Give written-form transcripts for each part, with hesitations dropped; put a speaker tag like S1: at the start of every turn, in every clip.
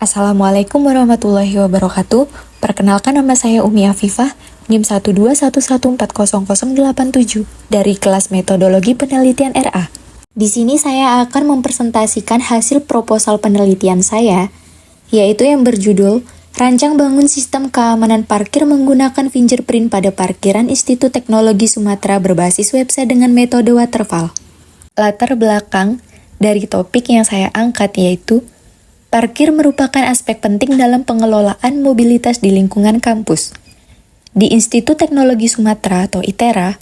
S1: Assalamualaikum warahmatullahi wabarakatuh. Perkenalkan, nama saya Umi Afifah, NIM 121140087 dari kelas Metodologi Penelitian RA. Di sini saya akan mempresentasikan hasil proposal penelitian saya, yaitu yang berjudul Rancang Bangun Sistem Keamanan Parkir Menggunakan Fingerprint pada Parkiran Institut Teknologi Sumatera berbasis website dengan metode waterfall. Latar belakang dari topik yang saya angkat yaitu parkir merupakan aspek penting dalam pengelolaan mobilitas di lingkungan kampus. Di Institut Teknologi Sumatera atau ITERA,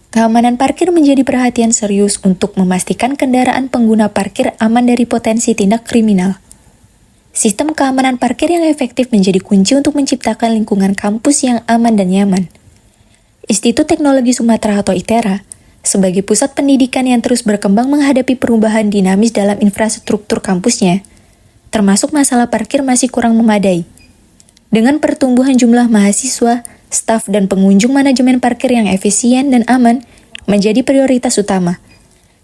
S1: keamanan parkir menjadi perhatian serius untuk memastikan kendaraan pengguna parkir aman dari potensi tindak kriminal. Sistem keamanan parkir yang efektif menjadi kunci untuk menciptakan lingkungan kampus yang aman dan nyaman. Institut Teknologi Sumatera atau ITERA, sebagai pusat pendidikan yang terus berkembang menghadapi perubahan dinamis dalam infrastruktur kampusnya, termasuk masalah parkir masih kurang memadai. Dengan pertumbuhan jumlah mahasiswa, staf, dan pengunjung, manajemen parkir yang efisien dan aman menjadi prioritas utama.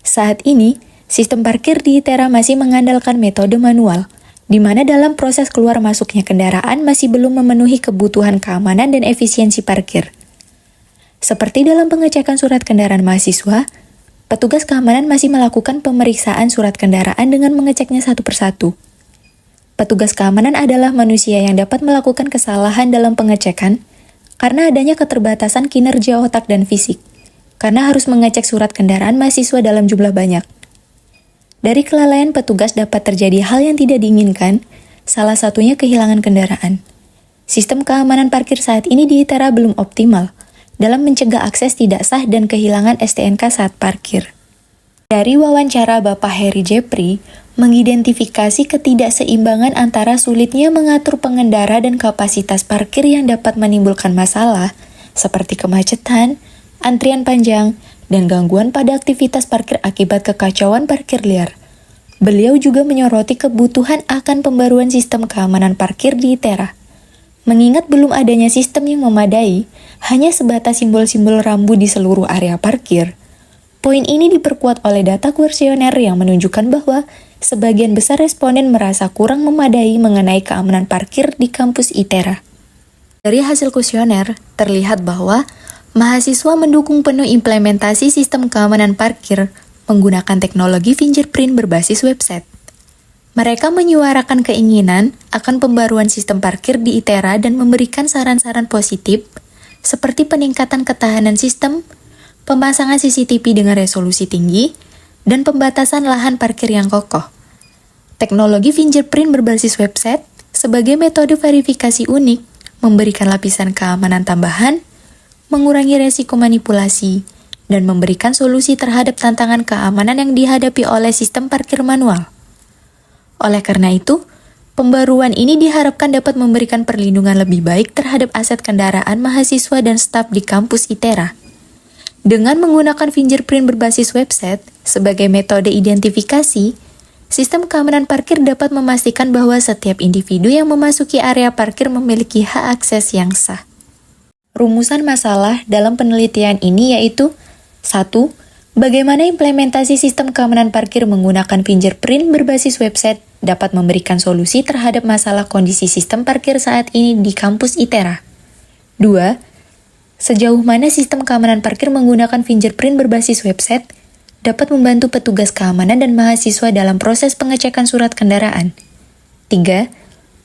S1: Saat ini, sistem parkir di ITERA masih mengandalkan metode manual, di mana dalam proses keluar masuknya kendaraan masih belum memenuhi kebutuhan keamanan dan efisiensi parkir. Seperti dalam pengecekan surat kendaraan mahasiswa, petugas keamanan masih melakukan pemeriksaan surat kendaraan dengan mengeceknya satu persatu. Petugas keamanan adalah manusia yang dapat melakukan kesalahan dalam pengecekan karena adanya keterbatasan kinerja otak dan fisik, karena harus mengecek surat kendaraan mahasiswa dalam jumlah banyak. Dari kelalaian petugas dapat terjadi hal yang tidak diinginkan, salah satunya kehilangan kendaraan. Sistem keamanan parkir saat ini di ITERA belum optimal dalam mencegah akses tidak sah dan kehilangan STNK saat parkir. Dari wawancara Bapak Heri Jepri, mengidentifikasi ketidakseimbangan antara sulitnya mengatur pengendara dan kapasitas parkir yang dapat menimbulkan masalah, seperti kemacetan, antrian panjang, dan gangguan pada aktivitas parkir akibat kekacauan parkir liar. Beliau juga menyoroti kebutuhan akan pembaruan sistem keamanan parkir di ITERA. Mengingat belum adanya sistem yang memadai, hanya sebatas simbol-simbol rambu di seluruh area parkir. Poin ini diperkuat oleh data kuesioner yang menunjukkan bahwa sebagian besar responden merasa kurang memadai mengenai keamanan parkir di kampus ITERA. Dari hasil kuesioner, terlihat bahwa mahasiswa mendukung penuh implementasi sistem keamanan parkir menggunakan teknologi fingerprint berbasis website. Mereka menyuarakan keinginan akan pembaruan sistem parkir di ITERA dan memberikan saran-saran positif seperti peningkatan ketahanan sistem, pemasangan CCTV dengan resolusi tinggi, dan pembatasan lahan parkir yang kokoh. Teknologi fingerprint berbasis website sebagai metode verifikasi unik memberikan lapisan keamanan tambahan, mengurangi resiko manipulasi, dan memberikan solusi terhadap tantangan keamanan yang dihadapi oleh sistem parkir manual. Oleh karena itu, pembaruan ini diharapkan dapat memberikan perlindungan lebih baik terhadap aset kendaraan mahasiswa dan staf di kampus ITERA. Dengan menggunakan fingerprint berbasis website sebagai metode identifikasi, sistem keamanan parkir dapat memastikan bahwa setiap individu yang memasuki area parkir memiliki hak akses yang sah. Rumusan masalah dalam penelitian ini yaitu 1. Bagaimana implementasi sistem keamanan parkir menggunakan fingerprint berbasis website dapat memberikan solusi terhadap masalah kondisi sistem parkir saat ini di kampus ITERA. 2. Sejauh mana sistem keamanan parkir menggunakan fingerprint berbasis website dapat membantu petugas keamanan dan mahasiswa dalam proses pengecekan surat kendaraan. 3.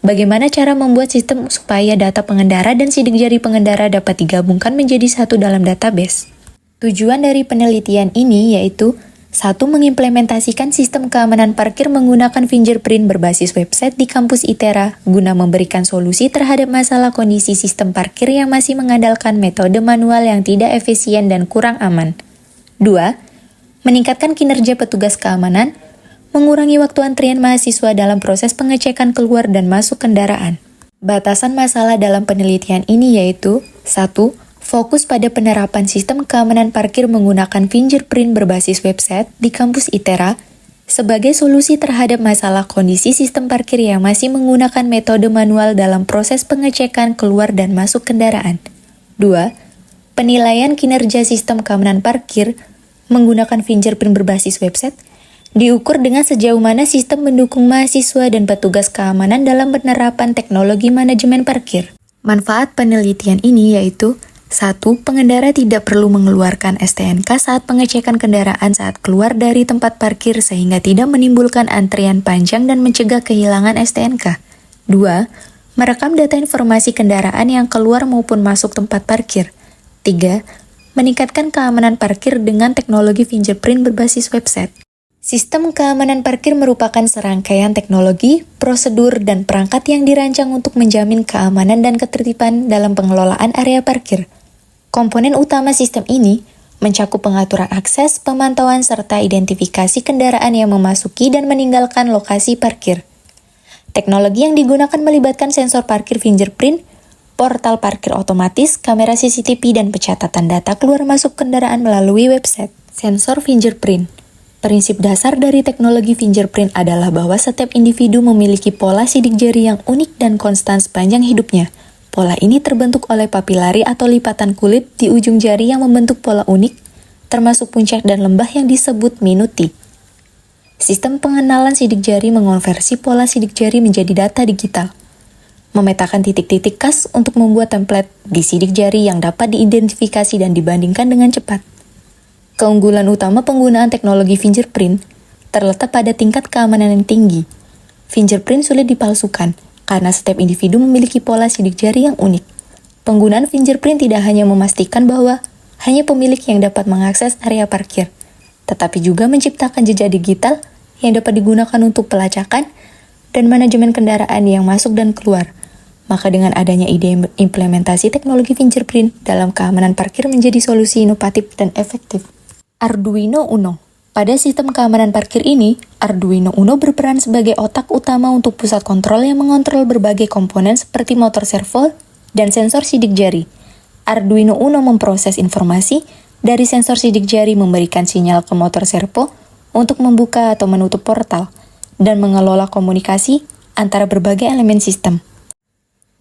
S1: Bagaimana cara membuat sistem supaya data pengendara dan sidik jari pengendara dapat digabungkan menjadi satu dalam database. Tujuan dari penelitian ini yaitu 1. Mengimplementasikan sistem keamanan parkir menggunakan fingerprint berbasis website di kampus ITERA guna memberikan solusi terhadap masalah kondisi sistem parkir yang masih mengandalkan metode manual yang tidak efisien dan kurang aman. 2. Meningkatkan kinerja petugas keamanan, mengurangi waktu antrian mahasiswa dalam proses pengecekan keluar dan masuk kendaraan. Batasan masalah dalam penelitian ini yaitu 1. Fokus pada penerapan sistem keamanan parkir menggunakan fingerprint berbasis website di kampus ITERA sebagai solusi terhadap masalah kondisi sistem parkir yang masih menggunakan metode manual dalam proses pengecekan keluar dan masuk kendaraan. 2. Penilaian kinerja sistem keamanan parkir menggunakan fingerprint berbasis website Diukur dengan sejauh mana sistem mendukung mahasiswa dan petugas keamanan dalam penerapan teknologi manajemen parkir. Manfaat penelitian ini yaitu 1. Pengendara tidak perlu mengeluarkan STNK saat pengecekan kendaraan saat keluar dari tempat parkir sehingga tidak menimbulkan antrian panjang dan mencegah kehilangan STNK. 2. Merekam data informasi kendaraan yang keluar maupun masuk tempat parkir. 3. Meningkatkan keamanan parkir dengan teknologi fingerprint berbasis website. Sistem keamanan parkir merupakan serangkaian teknologi, prosedur, dan perangkat yang dirancang untuk menjamin keamanan dan ketertiban dalam pengelolaan area parkir. Komponen utama sistem ini mencakup pengaturan akses, pemantauan, serta identifikasi kendaraan yang memasuki dan meninggalkan lokasi parkir. Teknologi yang digunakan melibatkan sensor parkir fingerprint, portal parkir otomatis, kamera CCTV, dan pencatatan data keluar masuk kendaraan melalui website. Sensor fingerprint. Prinsip dasar dari teknologi fingerprint adalah bahwa setiap individu memiliki pola sidik jari yang unik dan konstan sepanjang hidupnya. Pola ini terbentuk oleh papilari atau lipatan kulit di ujung jari yang membentuk pola unik, termasuk puncak dan lembah yang disebut minuti. Sistem pengenalan sidik jari mengonversi pola sidik jari menjadi data digital, memetakan titik-titik khas untuk membuat template di sidik jari yang dapat diidentifikasi dan dibandingkan dengan cepat. Keunggulan utama penggunaan teknologi fingerprint terletak pada tingkat keamanan yang tinggi. Fingerprint sulit dipalsukan, karena setiap individu memiliki pola sidik jari yang unik. Penggunaan fingerprint tidak hanya memastikan bahwa hanya pemilik yang dapat mengakses area parkir, tetapi juga menciptakan jejak digital yang dapat digunakan untuk pelacakan dan manajemen kendaraan yang masuk dan keluar. Maka dengan adanya ide implementasi teknologi fingerprint dalam keamanan parkir menjadi solusi inovatif dan efektif. Arduino Uno. Pada sistem keamanan parkir ini, Arduino Uno berperan sebagai otak utama untuk pusat kontrol yang mengontrol berbagai komponen seperti motor servo dan sensor sidik jari. Arduino Uno memproses informasi dari sensor sidik jari memberikan sinyal ke motor servo untuk membuka atau menutup portal dan mengelola komunikasi antara berbagai elemen sistem.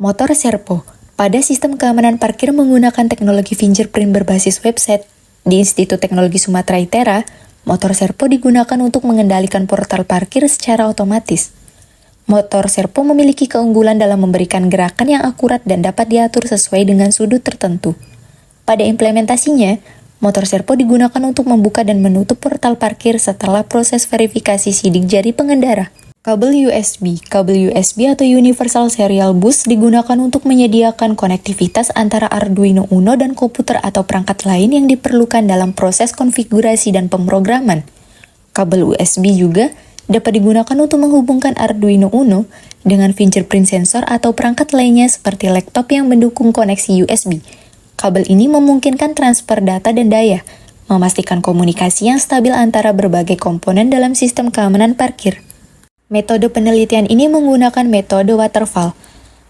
S1: Motor servo. Pada sistem keamanan parkir menggunakan teknologi fingerprint berbasis website di Institut Teknologi Sumatera ITERA, motor servo digunakan untuk mengendalikan portal parkir secara otomatis. Motor servo memiliki keunggulan dalam memberikan gerakan yang akurat dan dapat diatur sesuai dengan sudut tertentu. Pada implementasinya, motor servo digunakan untuk membuka dan menutup portal parkir setelah proses verifikasi sidik jari pengendara. Kabel USB. Kabel USB atau Universal Serial Bus digunakan untuk menyediakan konektivitas antara Arduino Uno dan komputer atau perangkat lain yang diperlukan dalam proses konfigurasi dan pemrograman. Kabel USB juga dapat digunakan untuk menghubungkan Arduino Uno dengan fingerprint sensor atau perangkat lainnya seperti laptop yang mendukung koneksi USB. Kabel ini memungkinkan transfer data dan daya, memastikan komunikasi yang stabil antara berbagai komponen dalam sistem keamanan parkir. Metode penelitian ini menggunakan metode waterfall.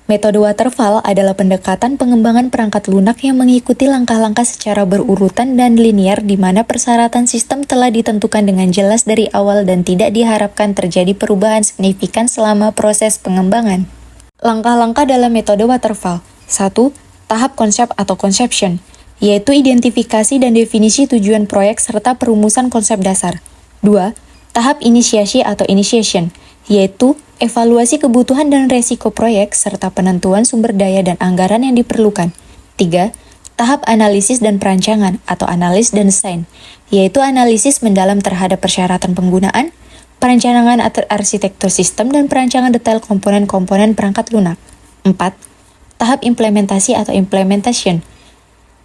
S1: Metode waterfall adalah pendekatan pengembangan perangkat lunak yang mengikuti langkah-langkah secara berurutan dan linear di mana persyaratan sistem telah ditentukan dengan jelas dari awal dan tidak diharapkan terjadi perubahan signifikan selama proses pengembangan. Langkah-langkah dalam metode waterfall. 1. Tahap konsep atau conception, yaitu identifikasi dan definisi tujuan proyek serta perumusan konsep dasar. 2. Tahap inisiasi atau initiation, yaitu evaluasi kebutuhan dan resiko proyek serta penentuan sumber daya dan anggaran yang diperlukan. 3. Tahap analisis dan perancangan atau analis dan desain, yaitu analisis mendalam terhadap persyaratan penggunaan, perencanaan arsitektur sistem dan perancangan detail komponen-komponen perangkat lunak. 4. Tahap implementasi atau implementation,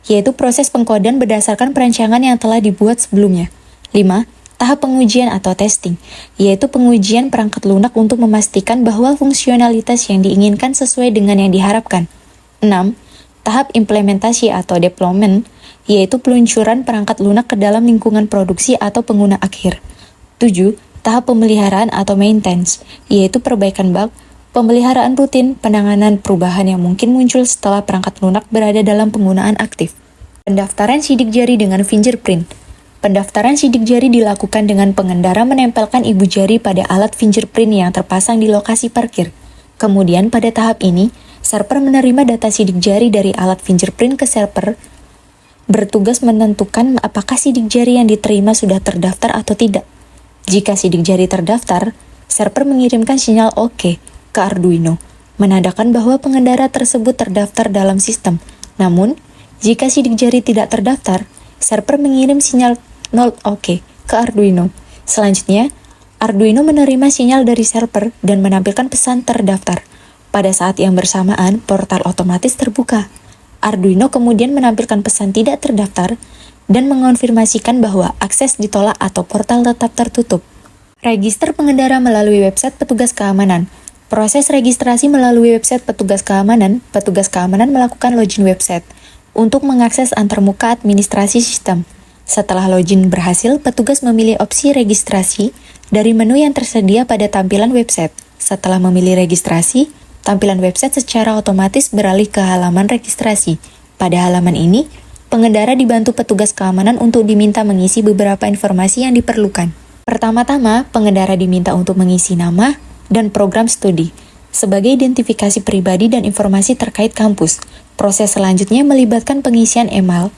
S1: yaitu proses pengkodean berdasarkan perancangan yang telah dibuat sebelumnya. 5. Tahap pengujian atau testing, yaitu pengujian perangkat lunak untuk memastikan bahwa fungsionalitas yang diinginkan sesuai dengan yang diharapkan. 6. Tahap implementasi atau deployment, yaitu peluncuran perangkat lunak ke dalam lingkungan produksi atau pengguna akhir. 7. Tahap pemeliharaan atau maintenance, yaitu perbaikan bug, pemeliharaan rutin, penanganan perubahan yang mungkin muncul setelah perangkat lunak berada dalam penggunaan aktif. Pendaftaran sidik jari dengan fingerprint. Pendaftaran sidik jari dilakukan dengan pengendara menempelkan ibu jari pada alat fingerprint yang terpasang di lokasi parkir. Kemudian pada tahap ini, server menerima data sidik jari dari alat fingerprint ke server, bertugas menentukan apakah sidik jari yang diterima sudah terdaftar atau tidak. Jika sidik jari terdaftar, server mengirimkan sinyal OK ke Arduino, menandakan bahwa pengendara tersebut terdaftar dalam sistem. Namun, jika sidik jari tidak terdaftar, server mengirim sinyal 0 OK ke Arduino. Selanjutnya, Arduino menerima sinyal dari server dan menampilkan pesan terdaftar. Pada saat yang bersamaan, portal otomatis terbuka. Arduino kemudian menampilkan pesan tidak terdaftar dan mengonfirmasikan bahwa akses ditolak atau portal tetap tertutup. Register pengendara melalui website petugas keamanan. Proses registrasi melalui website petugas keamanan melakukan login website untuk mengakses antarmuka administrasi sistem. Setelah login berhasil, petugas memilih opsi registrasi dari menu yang tersedia pada tampilan website. Setelah memilih registrasi, tampilan website secara otomatis beralih ke halaman registrasi. Pada halaman ini, pengendara dibantu petugas keamanan untuk diminta mengisi beberapa informasi yang diperlukan. Pertama-tama, pengendara diminta untuk mengisi nama dan program studi sebagai identifikasi pribadi dan informasi terkait kampus. Proses selanjutnya melibatkan pengisian email,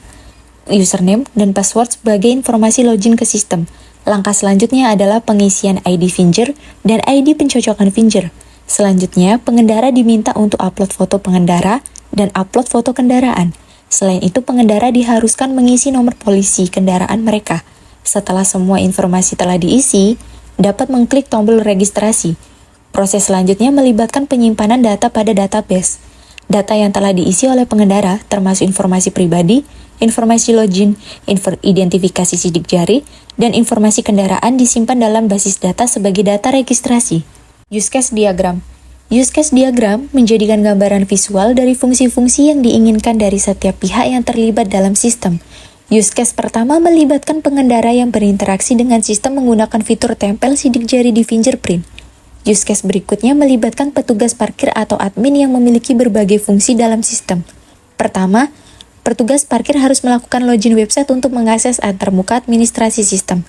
S1: username, dan password sebagai informasi login ke sistem. Langkah selanjutnya adalah pengisian ID Finger dan ID pencocokan Finger. Selanjutnya, pengendara diminta untuk upload foto pengendara dan upload foto kendaraan. Selain itu, pengendara diharuskan mengisi nomor polisi kendaraan mereka. Setelah semua informasi telah diisi, dapat mengklik tombol registrasi. Proses selanjutnya melibatkan penyimpanan data pada database. Data yang telah diisi oleh pengendara, termasuk informasi pribadi, informasi login, identifikasi sidik jari, dan informasi kendaraan disimpan dalam basis data sebagai data registrasi. Use case diagram. Use case diagram menjadikan gambaran visual dari fungsi-fungsi yang diinginkan dari setiap pihak yang terlibat dalam sistem. Use case pertama melibatkan pengendara yang berinteraksi dengan sistem menggunakan fitur tempel sidik jari di fingerprint. Use case berikutnya melibatkan petugas parkir atau admin yang memiliki berbagai fungsi dalam sistem. Pertama, petugas parkir harus melakukan login website untuk mengakses antarmuka administrasi sistem.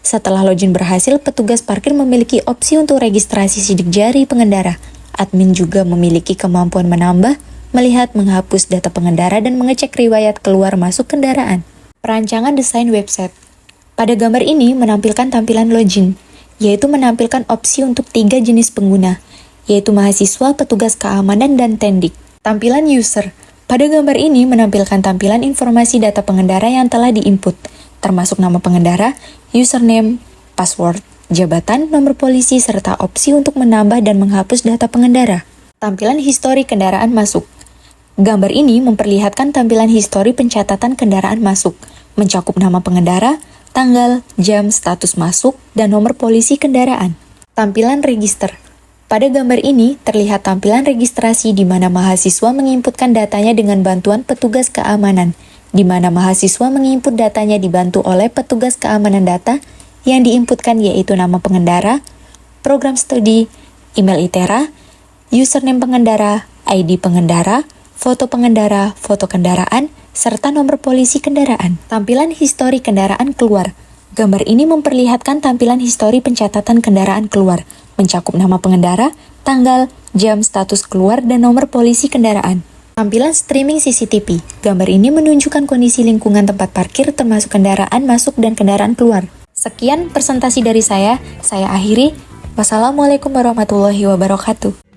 S1: Setelah login berhasil, petugas parkir memiliki opsi untuk registrasi sidik jari pengendara. Admin juga memiliki kemampuan menambah, melihat, menghapus data pengendara, dan mengecek riwayat keluar masuk kendaraan. Perancangan desain website. Pada gambar ini menampilkan tampilan login, yaitu menampilkan opsi untuk 3 jenis pengguna, yaitu mahasiswa, petugas keamanan, dan tendik. Tampilan user. Pada gambar ini menampilkan tampilan informasi data pengendara yang telah diinput, termasuk nama pengendara, username, password, jabatan, nomor polisi, serta opsi untuk menambah dan menghapus data pengendara. Tampilan histori kendaraan masuk. Gambar ini memperlihatkan tampilan histori pencatatan kendaraan masuk, mencakup nama pengendara, tanggal, jam, status masuk, dan nomor polisi kendaraan. Tampilan register. Pada gambar ini terlihat tampilan registrasi di mana mahasiswa menginputkan datanya dengan bantuan petugas keamanan, di mana mahasiswa menginput datanya dibantu oleh petugas keamanan data yang diinputkan yaitu nama pengendara, program studi, email ITERA, username pengendara, ID pengendara, foto kendaraan, serta nomor polisi kendaraan. Tampilan histori kendaraan keluar. Gambar ini memperlihatkan tampilan histori pencatatan kendaraan keluar, mencakup nama pengendara, tanggal, jam, status keluar, dan nomor polisi kendaraan. Tampilan streaming CCTV. Gambar ini menunjukkan kondisi lingkungan tempat parkir termasuk kendaraan masuk dan kendaraan keluar. Sekian presentasi dari saya akhiri. Wassalamualaikum warahmatullahi wabarakatuh.